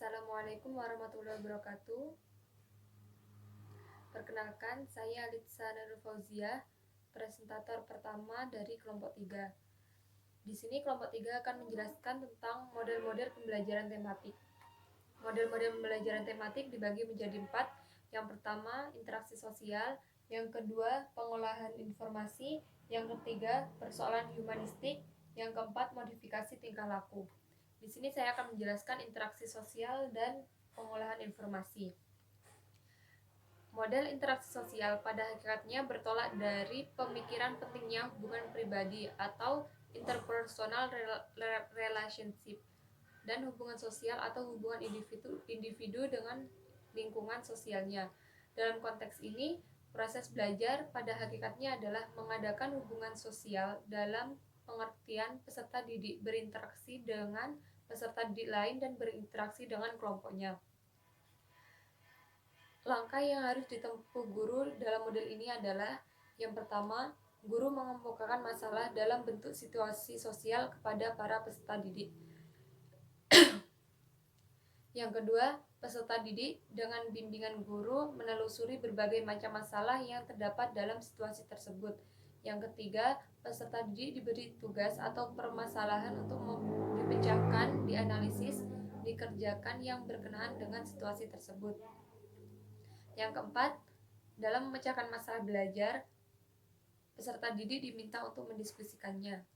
Assalamualaikum warahmatullahi wabarakatuh. Perkenalkan, saya Alitsa Nurul Fauziah, presentator pertama dari kelompok 3. Di sini kelompok 3 akan menjelaskan tentang model-model pembelajaran tematik. Model-model pembelajaran tematik dibagi menjadi 4. Yang pertama, interaksi sosial. Yang kedua, pengolahan informasi. Yang ketiga, persoalan humanistik. Yang keempat, modifikasi tingkah laku. Di sini saya akan menjelaskan interaksi sosial dan pengolahan informasi. Model interaksi sosial pada hakikatnya bertolak dari pemikiran pentingnya hubungan pribadi atau interpersonal relationship dan hubungan sosial atau hubungan individu dengan lingkungan sosialnya. Dalam konteks ini, proses belajar pada hakikatnya adalah mengadakan hubungan sosial dalam pengertian peserta didik berinteraksi dengan peserta didik lain dan berinteraksi dengan kelompoknya. Langkah yang harus ditempuh guru dalam model ini adalah: yang pertama, guru mengemukakan masalah dalam bentuk situasi sosial kepada para peserta didik. Yang kedua, peserta didik dengan bimbingan guru menelusuri berbagai macam masalah yang terdapat dalam situasi tersebut. Yang ketiga, peserta didik diberi tugas atau permasalahan untuk dipecahkan, dianalisis, dikerjakan yang berkenaan dengan situasi tersebut. Yang keempat, dalam memecahkan masalah belajar, peserta didik diminta untuk mendiskusikannya.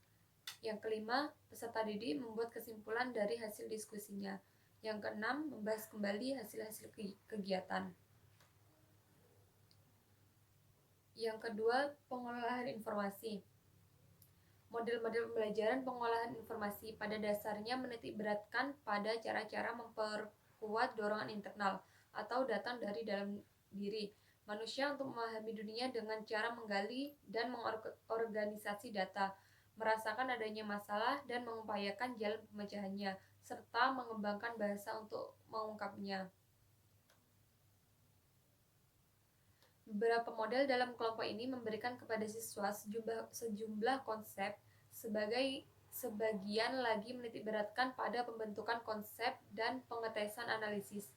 Yang kelima, peserta didik membuat kesimpulan dari hasil diskusinya. Yang keenam, membahas kembali hasil-hasil kegiatan. Yang kedua, pengolahan informasi. Model-model pembelajaran pengolahan informasi pada dasarnya menitikberatkan pada cara-cara memperkuat dorongan internal atau datang dari dalam diri manusia untuk memahami dunia dengan cara menggali dan mengorganisasi data, merasakan adanya masalah dan mengupayakan jalan pemecahannya, serta mengembangkan bahasa untuk mengungkapnya. Beberapa model dalam kelompok ini memberikan kepada siswa sejumlah konsep, sebagian lagi menitikberatkan pada pembentukan konsep dan pengetesan analisis,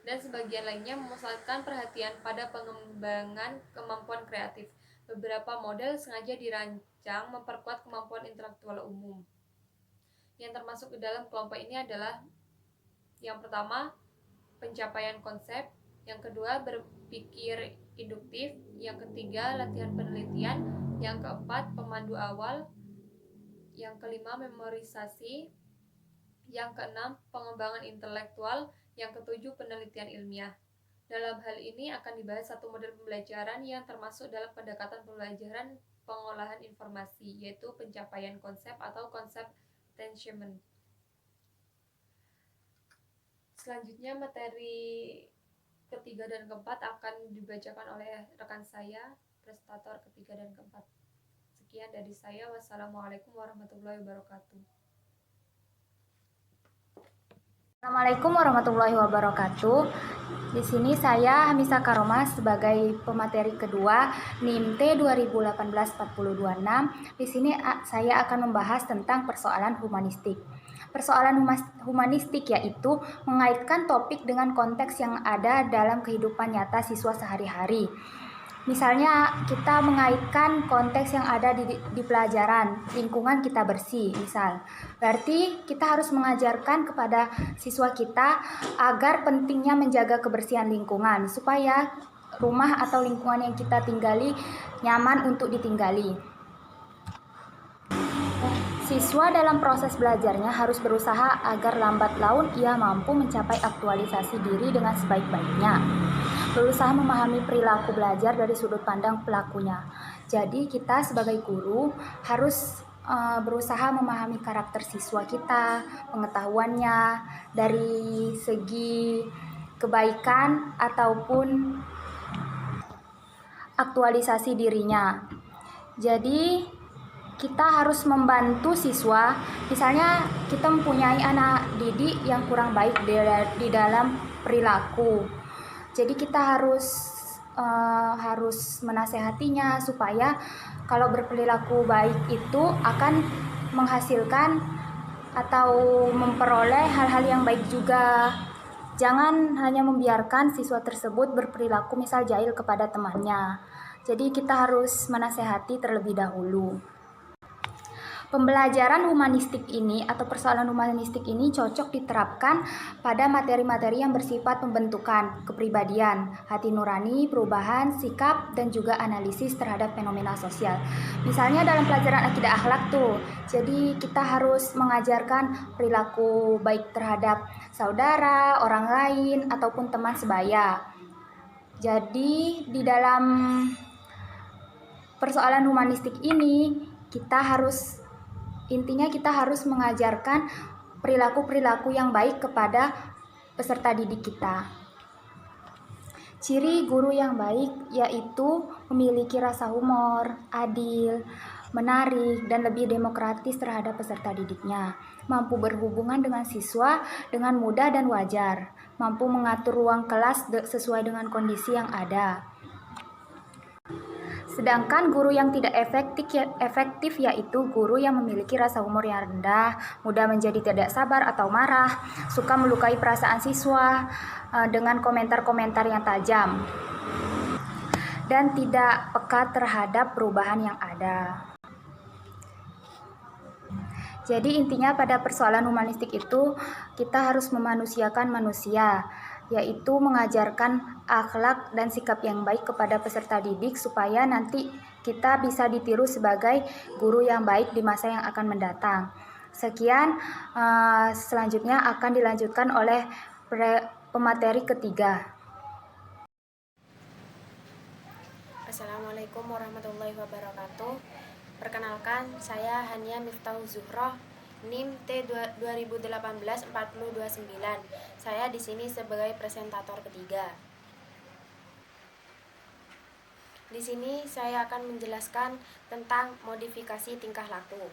dan sebagian lainnya memusatkan perhatian pada pengembangan kemampuan kreatif. Beberapa model sengaja dirancang memperkuat kemampuan intelektual umum. Yang termasuk ke dalam kelompok ini adalah: yang pertama, pencapaian konsep. Yang kedua, berpikir induktif. Yang ketiga, latihan penelitian. Yang keempat, pemandu awal. Yang kelima, memorisasi. Yang keenam, pengembangan intelektual. Yang ketujuh, penelitian ilmiah. Dalam hal ini akan dibahas satu model pembelajaran yang termasuk dalam pendekatan pembelajaran pengolahan informasi, yaitu pencapaian konsep atau konsep attainment. Selanjutnya, materi ketiga dan keempat akan dibacakan oleh rekan saya, presentator ketiga dan keempat. Sekian dari saya. Wassalamualaikum warahmatullahi wabarakatuh. Assalamualaikum warahmatullahi wabarakatuh. Di sini saya Hamisa Karoma sebagai pemateri kedua NIM T 2018-4026. Di sini saya akan membahas tentang persoalan humanistik. Persoalan humanistik yaitu mengaitkan topik dengan konteks yang ada dalam kehidupan nyata siswa sehari-hari. Misalnya kita mengaitkan konteks yang ada di pelajaran, lingkungan kita bersih misal. Berarti kita harus mengajarkan kepada siswa kita agar pentingnya menjaga kebersihan lingkungan supaya rumah atau lingkungan yang kita tinggali nyaman untuk ditinggali. Siswa dalam proses belajarnya harus berusaha agar lambat laun ia mampu mencapai aktualisasi diri dengan sebaik-baiknya. Berusaha memahami perilaku belajar dari sudut pandang pelakunya. Jadi kita sebagai guru harus berusaha memahami karakter siswa kita, pengetahuannya dari segi kebaikan ataupun aktualisasi dirinya. Jadi kita harus membantu siswa. Misalnya kita mempunyai anak didik yang kurang baik di dalam perilaku. Jadi kita harus menasehatinya supaya kalau berperilaku baik itu akan menghasilkan atau memperoleh hal-hal yang baik juga. Jangan hanya membiarkan siswa tersebut berperilaku misal jahil kepada temannya. Jadi kita harus menasehati terlebih dahulu. Pembelajaran humanistik ini atau persoalan humanistik ini cocok diterapkan pada materi-materi yang bersifat pembentukan kepribadian, hati nurani, perubahan, sikap, dan juga analisis terhadap fenomena sosial. Misalnya dalam pelajaran akidah akhlak tuh, jadi kita harus mengajarkan perilaku baik terhadap saudara, orang lain, ataupun teman sebaya. Jadi di dalam persoalan humanistik ini intinya kita harus mengajarkan perilaku-perilaku yang baik kepada peserta didik kita. Ciri guru yang baik yaitu memiliki rasa humor, adil, menarik, dan lebih demokratis terhadap peserta didiknya, mampu berhubungan dengan siswa dengan mudah dan wajar, mampu mengatur ruang kelas sesuai dengan kondisi yang ada. Sedangkan guru yang tidak efektif yaitu guru yang memiliki rasa humor yang rendah, mudah menjadi tidak sabar atau marah, suka melukai perasaan siswa dengan komentar-komentar yang tajam, dan tidak peka terhadap perubahan yang ada. Jadi intinya pada persoalan humanistik itu kita harus memanusiakan manusia, yaitu mengajarkan akhlak dan sikap yang baik kepada peserta didik supaya nanti kita bisa ditiru sebagai guru yang baik di masa yang akan mendatang. Sekian, selanjutnya akan dilanjutkan oleh pemateri ketiga. Assalamualaikum warahmatullahi wabarakatuh. Perkenalkan, saya Hania Miftahul Zuhroh, NIM T 2018-429. Saya di sini sebagai presentator ketiga. Di sini saya akan menjelaskan tentang modifikasi tingkah laku.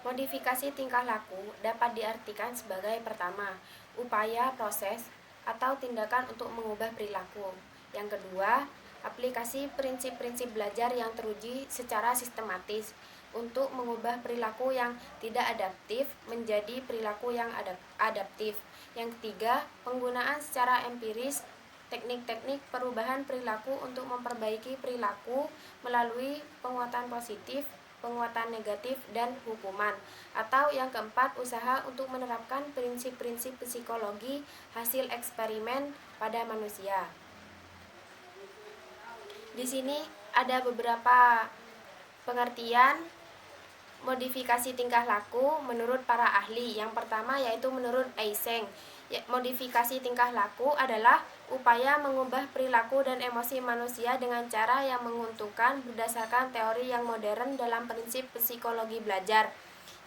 Modifikasi tingkah laku dapat diartikan sebagai pertama, upaya, proses, atau tindakan untuk mengubah perilaku. Yang kedua, aplikasi prinsip-prinsip belajar yang teruji secara sistematis untuk mengubah perilaku yang tidak adaptif menjadi perilaku yang adaptif. Yang ketiga, penggunaan secara empiris teknik-teknik perubahan perilaku untuk memperbaiki perilaku melalui penguatan positif, penguatan negatif, dan hukuman. Atau yang keempat, usaha untuk menerapkan prinsip-prinsip psikologi hasil eksperimen pada manusia. Di sini ada beberapa pengertian modifikasi tingkah laku menurut para ahli. Yang pertama yaitu menurut Eysenck. Modifikasi tingkah laku adalah upaya mengubah perilaku dan emosi manusia dengan cara yang menguntungkan berdasarkan teori yang modern dalam prinsip psikologi belajar.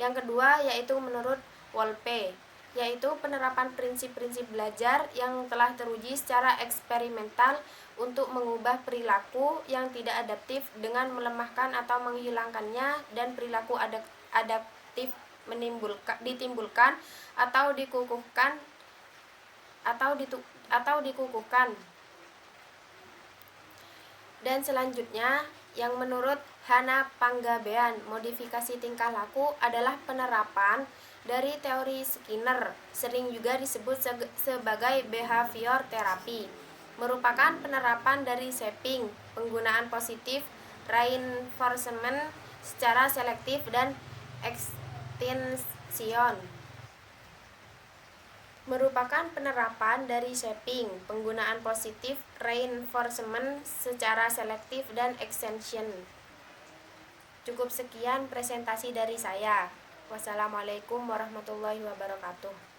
Yang kedua yaitu menurut Wolpe, yaitu penerapan prinsip-prinsip belajar yang telah teruji secara eksperimental untuk mengubah perilaku yang tidak adaptif dengan melemahkan atau menghilangkannya, dan perilaku adaptif ditimbulkan atau dikukuhkan. Dan selanjutnya yang menurut Hana Panggabean, modifikasi tingkah laku adalah penerapan dari teori Skinner, sering juga disebut sebagai behavior therapy, merupakan penerapan dari shaping, penggunaan positif, reinforcement secara selektif, dan extinction. Merupakan penerapan dari shaping, penggunaan positif, reinforcement secara selektif, dan extension. Cukup sekian presentasi dari saya. Wassalamualaikum warahmatullahi wabarakatuh.